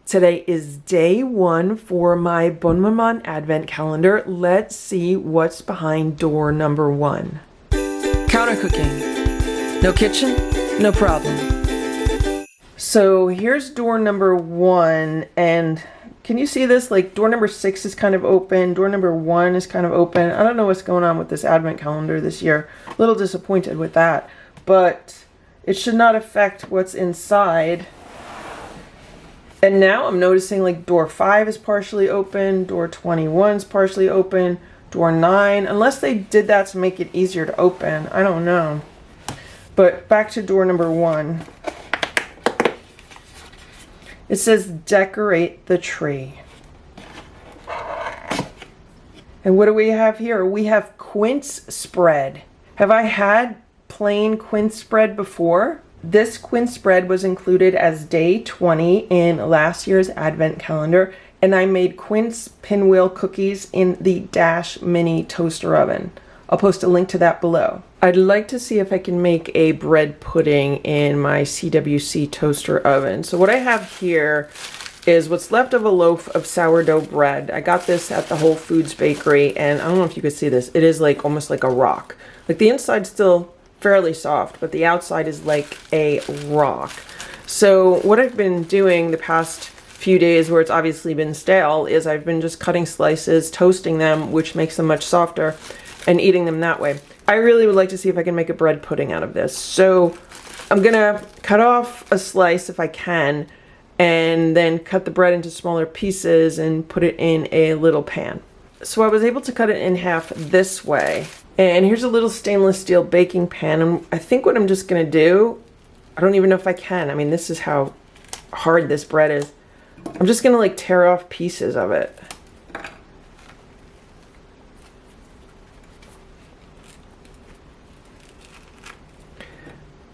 Today is day 1 for my Bonne Maman advent calendar. Let's see what's behind door number 1. Counter cooking. No kitchen, no problem. So here's door number 1, and can you see this? Like, door number 6 is kind of open, door number 1 is kind of open. I don't know what's going on with this advent calendar this year. A little disappointed with that, but it should not affect what's inside. And now I'm noticing like door 5 is partially open, door 21 is partially open, door 9, unless they did that to make it easier to open. I don't know. But back to door number 1. It says decorate the tree. And what do we have here? We have quince spread. Have I had plain quince spread before? This quince spread was included as day 20 in last year's advent calendar, and I made quince pinwheel cookies in the Dash mini toaster oven. I'll post a link to that below. I'd like to see if I can make a bread pudding in my CWC toaster oven. So what I have here is what's left of a loaf of sourdough bread. I got this at the Whole Foods bakery, and I don't know if you could see this. It is like almost like a rock. Like the inside's still fairly soft, but the outside is like a rock. So what I've been doing the past few days, where it's obviously been stale, is I've been just cutting slices, toasting them, which makes them much softer, and eating them that way. I really would like to see if I can make a bread pudding out of this. So I'm gonna cut off a slice if I can, and then cut the bread into smaller pieces and put it in a little pan. So I was able to cut it in half this way. And here's a little stainless steel baking pan. And I think what I'm just gonna do, I don't even know if I can. I mean, this is how hard this bread is. I'm just gonna like tear off pieces of it.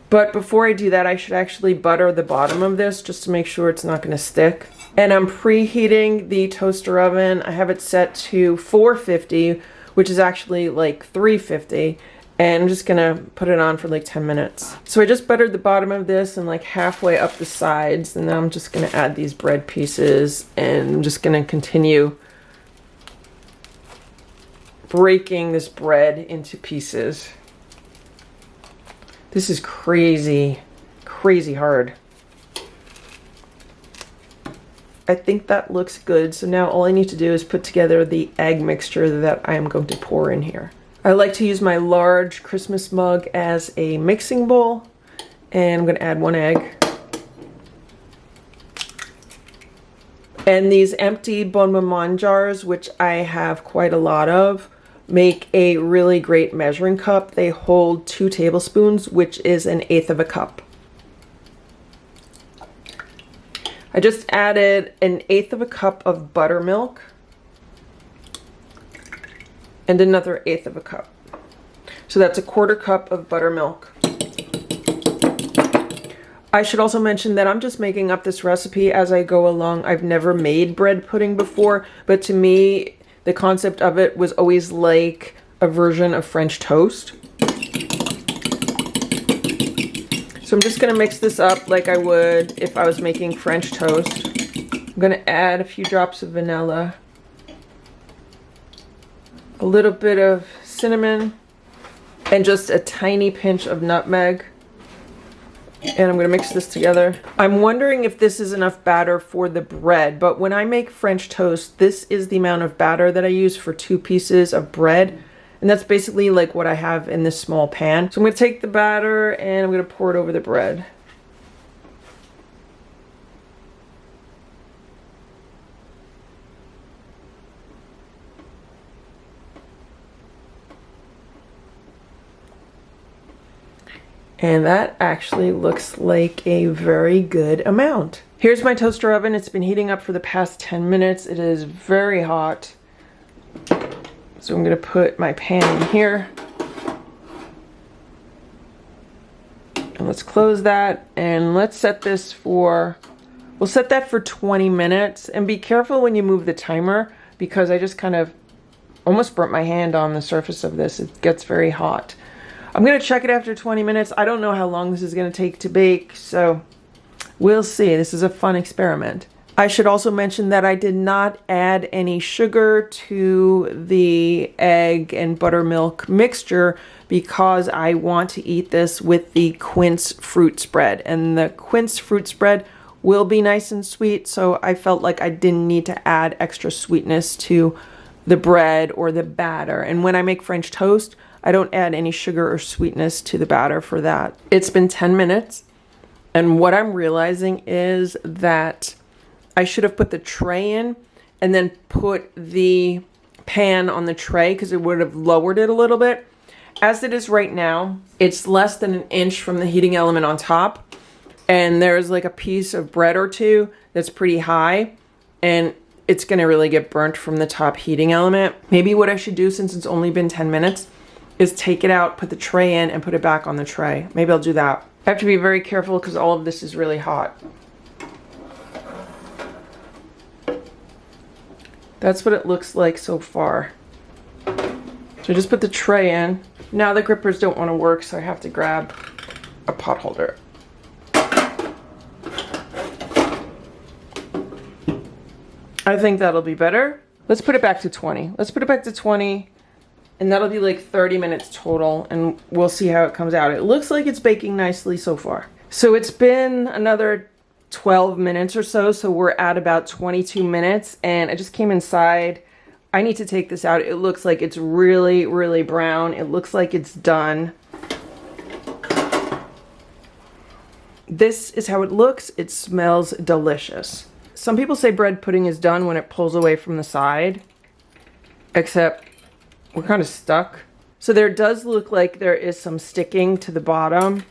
But before I do that, I should actually butter the bottom of this just to make sure it's not gonna stick. And I'm preheating the toaster oven. I have it set to 450, which is actually like 350, and I'm just gonna put it on for like 10 minutes. So I just buttered the bottom of this and like halfway up the sides, and then I'm just gonna add these bread pieces, and I'm just gonna continue breaking this bread into pieces. This is crazy, crazy hard. I think that looks good. So now all I need to do is put together the egg mixture that I am going to pour in here. I like to use my large Christmas mug as a mixing bowl, and I'm going to add 1 egg. And these empty Bonne Maman jars, which I have quite a lot of, make a really great measuring cup. They hold 2 tablespoons, which is 1/8 of a cup. I just added 1/8 of a cup of buttermilk and another 1/8 of a cup. So that's 1/4 cup of buttermilk. I should also mention that I'm just making up this recipe as I go along. I've never made bread pudding before, but to me, the concept of it was always like a version of French toast. So I'm just gonna mix this up like I would if I was making French toast. I'm gonna add a few drops of vanilla, a little bit of cinnamon, and just a tiny pinch of nutmeg. And I'm gonna mix this together. I'm wondering if this is enough batter for the bread, but when I make French toast, this is the amount of batter that I use for 2 pieces of bread. And that's basically like what I have in this small pan. So I'm gonna take the batter and I'm gonna pour it over the bread. And that actually looks like a very good amount. Here's my toaster oven. It's been heating up for the past 10 minutes. It is very hot. So I'm gonna put my pan in here. And let's close that, and let's set this for, we'll set that for 20 minutes. And be careful when you move the timer, because I just kind of almost burnt my hand on the surface of this. It gets very hot. I'm gonna check it after 20 minutes. I don't know how long this is gonna take to bake, so we'll see. This is a fun experiment. I should also mention that I did not add any sugar to the egg and buttermilk mixture because I want to eat this with the quince fruit spread. And the quince fruit spread will be nice and sweet, so I felt like I didn't need to add extra sweetness to the bread or the batter. And when I make French toast, I don't add any sugar or sweetness to the batter for that. It's been 10 minutes, and what I'm realizing is that I should have put the tray in and then put the pan on the tray because it would have lowered it a little bit. As it is right now, it's less than an inch from the heating element on top, and there's like a piece of bread or two that's pretty high, and it's gonna really get burnt from the top heating element. Maybe what I should do, since it's only been 10 minutes, is take it out, put the tray in, and put it back on the tray. Maybe I'll do that. I have to be very careful because all of this is really hot. That's what it looks like so far. So just put the tray in. Now the grippers don't want to work, so I have to grab a pot holder. I think that'll be better. Let's put it back to 20. Let's put it back to 20, and that'll be like 30 minutes total, and we'll see how it comes out. It looks like it's baking nicely so far. So it's been another 12 minutes or so, so we're at about 22 minutes, and I just came inside. I need to take this out. It looks like it's really, really brown. It looks like it's done. This is how it looks. It smells delicious. Some people say bread pudding is done when it pulls away from the side, except we're kind of stuck. So there does look like there is some sticking to the bottom.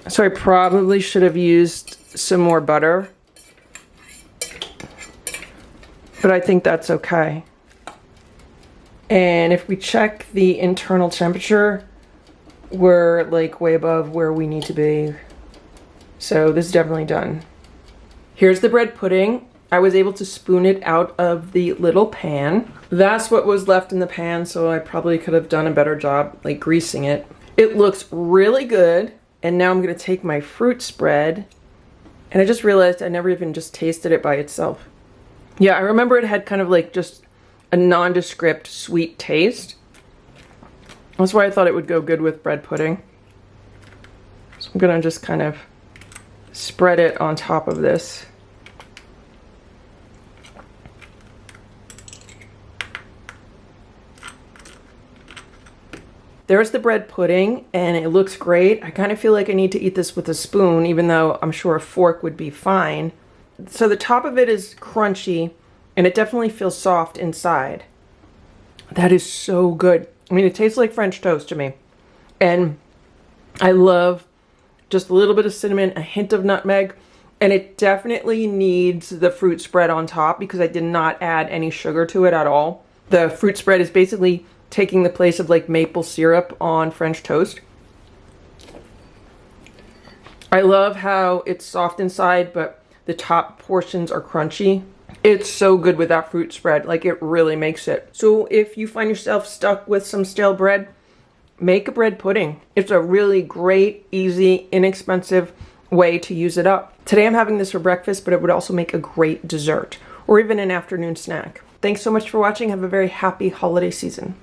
So I probably should have used some more butter, but I think that's okay. And if we check the internal temperature, we're like way above where we need to be. So this is definitely done. Here's the bread pudding. I was able to spoon it out of the little pan. That's what was left in the pan, so I probably could have done a better job like greasing it. It looks really good. And now I'm gonna take my fruit spread, and I just realized I never even just tasted it by itself. Yeah, I remember it had kind of like just a nondescript sweet taste. That's why I thought it would go good with bread pudding. So I'm gonna just kind of spread it on top of this. There's the bread pudding, and it looks great. I kind of feel like I need to eat this with a spoon, even though I'm sure a fork would be fine. So the top of it is crunchy, and it definitely feels soft inside. That is so good. I mean, it tastes like French toast to me. And I love just a little bit of cinnamon, a hint of nutmeg, and it definitely needs the fruit spread on top because I did not add any sugar to it at all. The fruit spread is basically taking the place of like maple syrup on French toast. I love how it's soft inside, but the top portions are crunchy. It's so good with that fruit spread. Like, it really makes it. So if you find yourself stuck with some stale bread, make a bread pudding. It's a really great, easy, inexpensive way to use it up. Today I'm having this for breakfast, but it would also make a great dessert or even an afternoon snack. Thanks so much for watching. Have a very happy holiday season.